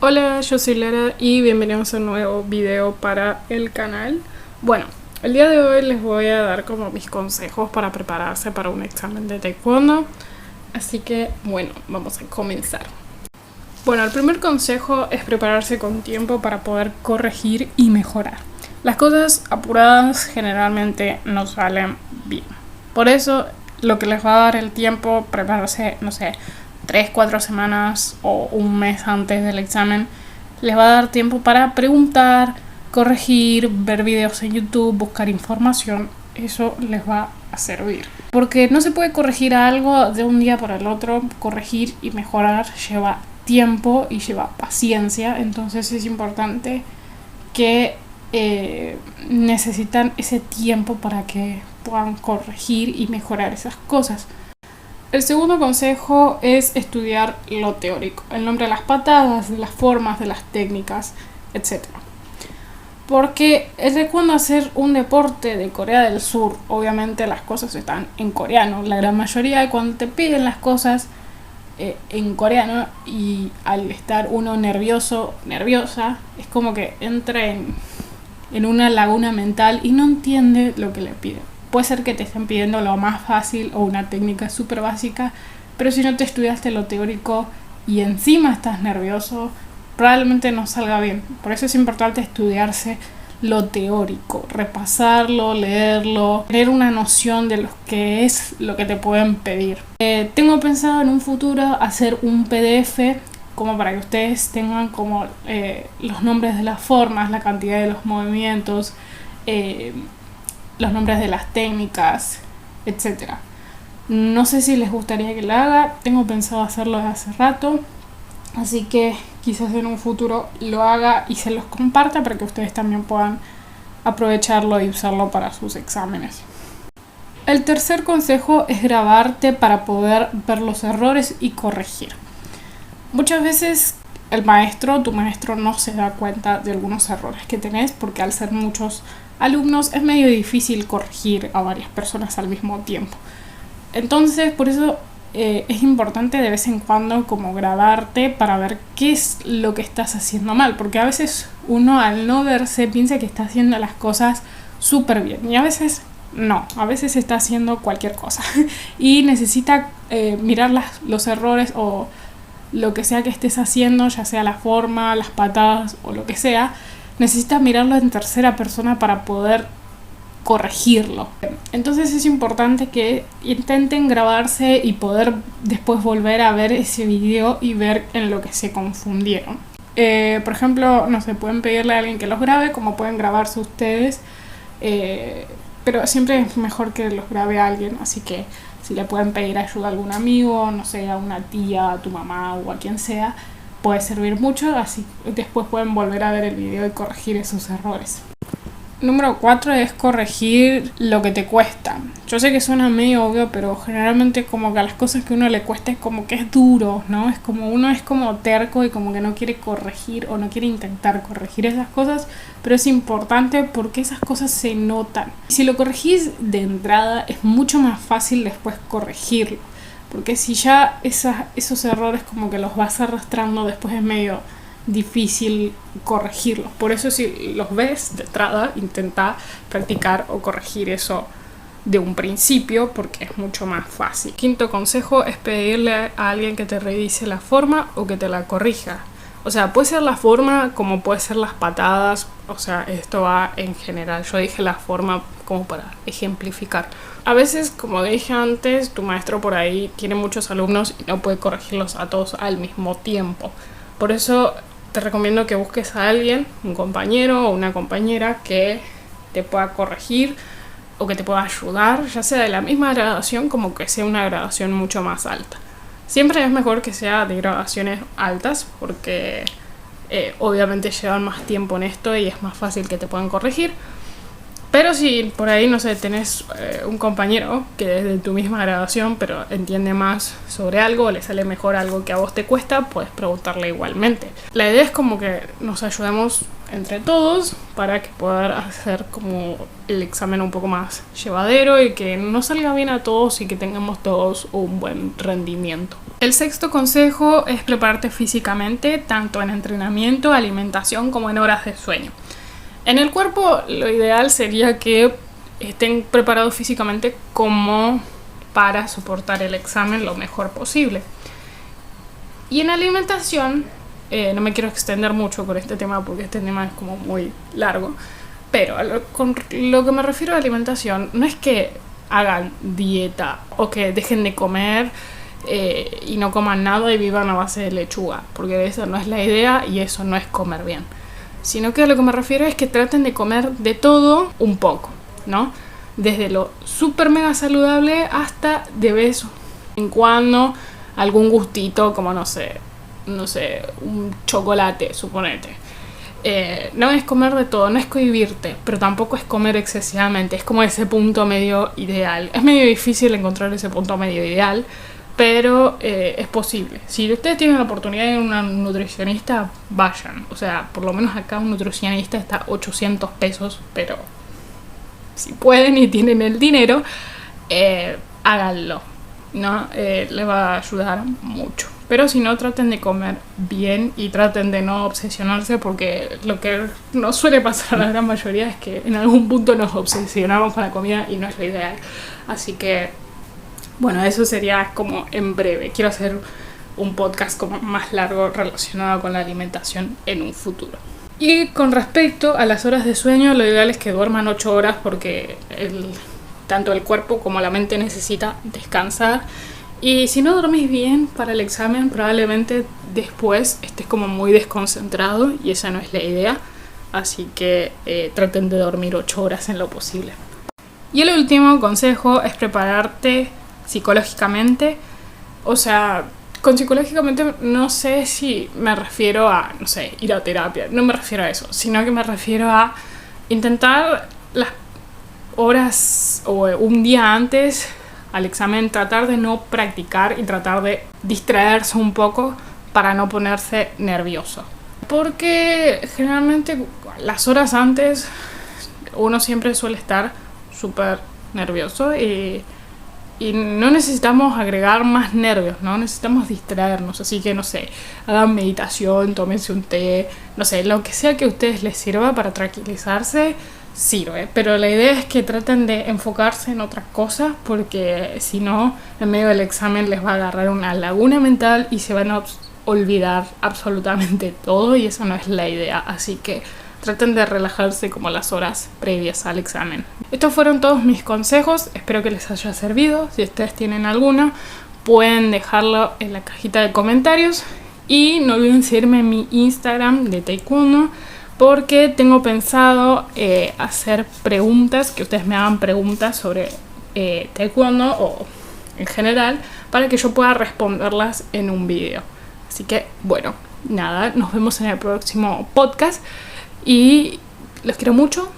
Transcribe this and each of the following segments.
Hola, yo soy Lara y bienvenidos a un nuevo video para el canal. Bueno, el día de hoy les voy a dar como mis consejos para prepararse para un examen de taekwondo. Así que, bueno, vamos a comenzar. Bueno, el primer consejo es prepararse con tiempo para poder corregir y mejorar. Las cosas apuradas generalmente no salen bien. Por eso, lo que les va a dar el tiempo, prepararse, no sé, 3-4 semanas o un mes antes del examen, les va a dar tiempo para preguntar, corregir, ver videos en YouTube, buscar información. Eso les va a servir. Porque no se puede corregir algo de un día para el otro. Corregir y mejorar lleva tiempo y lleva paciencia. Entonces es importante que necesitan ese tiempo para que puedan corregir y mejorar esas cosas. El segundo consejo es estudiar lo teórico, el nombre de las patadas, de las formas, de las técnicas, etc. Porque el taekwondo, hacer un deporte de Corea del Sur, obviamente las cosas están en coreano. La gran mayoría de cuando te piden las cosas en coreano, y al estar uno nervioso, nerviosa, es como que entra en una laguna mental y no entiende lo que le piden. Puede ser que te estén pidiendo lo más fácil o una técnica súper básica, pero si no te estudiaste lo teórico y encima estás nervioso, probablemente no salga bien. Por eso es importante estudiarse lo teórico, repasarlo, leerlo, tener una noción de lo que es lo que te pueden pedir. Tengo pensado en un futuro hacer un PDF como para que ustedes tengan como los nombres de las formas, la cantidad de los movimientos, los nombres de las técnicas, etc. No sé si les gustaría que lo haga, tengo pensado hacerlo desde hace rato, así que quizás en un futuro lo haga y se los comparta para que ustedes también puedan aprovecharlo y usarlo para sus exámenes. El tercer consejo es grabarte para poder ver los errores y corregir. Muchas veces tu maestro no se da cuenta de algunos errores que tenés, porque al ser muchos alumnos es medio difícil corregir a varias personas al mismo tiempo. Entonces, por eso es importante de vez en cuando como grabarte para ver qué es lo que estás haciendo mal, porque a veces uno, al no verse, piensa que está haciendo las cosas súper bien y a veces no, a veces está haciendo cualquier cosa y necesita mirar los errores o lo que sea que estés haciendo, ya sea la forma, las patadas o lo que sea. Necesitas mirarlo en tercera persona para poder corregirlo. Entonces es importante que intenten grabarse y poder después volver a ver ese video y ver en lo que se confundieron. Por ejemplo, no sé, pueden pedirle a alguien que los grabe, como pueden grabarse ustedes, pero siempre es mejor que los grabe a alguien, así que si le pueden pedir ayuda a algún amigo, no sé, a una tía, a tu mamá o a quien sea, puede servir mucho, así después pueden volver a ver el video y corregir esos errores. Número 4 es corregir lo que te cuesta. Yo sé que suena medio obvio, pero generalmente como que a las cosas que a uno le cuesta es como que es duro, ¿no? Es como uno es como terco y como que no quiere corregir o no quiere intentar corregir esas cosas, pero es importante porque esas cosas se notan. Si lo corregís de entrada es mucho más fácil después corregirlo, porque si ya esos errores como que los vas arrastrando, después es medio difícil corregirlos. Por eso si los ves de entrada, intenta practicar o corregir eso de un principio, porque es mucho más fácil. Quinto consejo es pedirle a alguien que te revise la forma o que te la corrija. O sea, puede ser la forma como puede ser las patadas, o sea, esto va en general. Yo dije la forma como para ejemplificar. A veces, como dije antes, tu maestro por ahí tiene muchos alumnos y no puede corregirlos a todos al mismo tiempo. Por eso te recomiendo que busques a alguien, un compañero o una compañera que te pueda corregir o que te pueda ayudar, ya sea de la misma graduación como que sea una graduación mucho más alta. Siempre es mejor que sea de graduaciones altas porque obviamente llevan más tiempo en esto y es más fácil que te puedan corregir. Pero si por ahí, no sé, tenés un compañero que es de tu misma graduación, pero entiende más sobre algo, o le sale mejor algo que a vos te cuesta, puedes preguntarle igualmente. La idea es como que nos ayudemos entre todos para que pueda hacer como el examen un poco más llevadero y que nos salga bien a todos y que tengamos todos un buen rendimiento. El sexto consejo es prepararte físicamente, tanto en entrenamiento, alimentación como en horas de sueño. En el cuerpo, lo ideal sería que estén preparados físicamente como para soportar el examen lo mejor posible. Y en alimentación, no me quiero extender mucho con este tema porque este tema es como muy largo, pero con lo que me refiero a alimentación, no es que hagan dieta o que dejen de comer y no coman nada y vivan a base de lechuga, porque esa no es la idea y eso no es comer bien. Sino que a lo que me refiero es que traten de comer de todo un poco, ¿no? Desde lo súper mega saludable hasta de vez en cuando algún gustito, como no sé, un chocolate, suponete. No es comer de todo, no es cohibirte, pero tampoco es comer excesivamente, es como ese punto medio ideal. Es medio difícil encontrar ese punto medio ideal, pero es posible. Si ustedes tienen la oportunidad de ir a una nutricionista, vayan. O sea, por lo menos acá un nutricionista está 800 pesos, pero si pueden y tienen el dinero, háganlo, ¿no? Les va a ayudar mucho. Pero si no, traten de comer bien y traten de no obsesionarse, porque lo que nos suele pasar a la gran mayoría es que en algún punto nos obsesionamos con la comida y no es lo ideal. Así que bueno, eso sería como en breve. Quiero hacer un podcast como más largo relacionado con la alimentación en un futuro. Y con respecto a las horas de sueño, lo ideal es que duerman 8 horas porque tanto el cuerpo como la mente necesita descansar. Y si no dormís bien para el examen, probablemente después estés como muy desconcentrado y esa no es la idea. Así que traten de dormir 8 horas en lo posible. Y el último consejo es prepararte psicológicamente. O sea, con psicológicamente no sé si me refiero a, no sé, ir a terapia, no me refiero a eso, sino que me refiero a intentar las horas o un día antes al examen tratar de no practicar y tratar de distraerse un poco para no ponerse nervioso, porque generalmente las horas antes uno siempre suele estar súper nervioso y no necesitamos agregar más nervios, ¿no? Necesitamos distraernos, así que no sé, hagan meditación, tómense un té, no sé, lo que sea que a ustedes les sirva para tranquilizarse, sirve, pero la idea es que traten de enfocarse en otras cosas, porque si no, en medio del examen les va a agarrar una laguna mental y se van a olvidar absolutamente todo y esa no es la idea, así que traten de relajarse como las horas previas al examen. Estos fueron todos mis consejos, espero que les haya servido. Si ustedes tienen alguno, pueden dejarlo en la cajita de comentarios. Y no olviden seguirme en mi Instagram de Taekwondo, porque tengo pensado hacer preguntas, que ustedes me hagan preguntas sobre Taekwondo o en general, para que yo pueda responderlas en un video. Así que, bueno, nada, nos vemos en el próximo podcast. Y los quiero mucho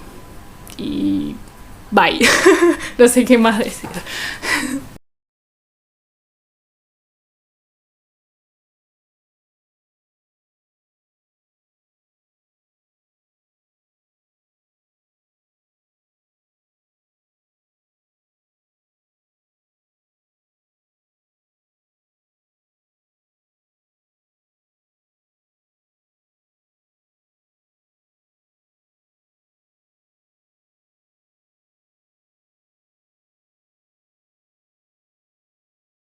y bye. No sé qué más decir.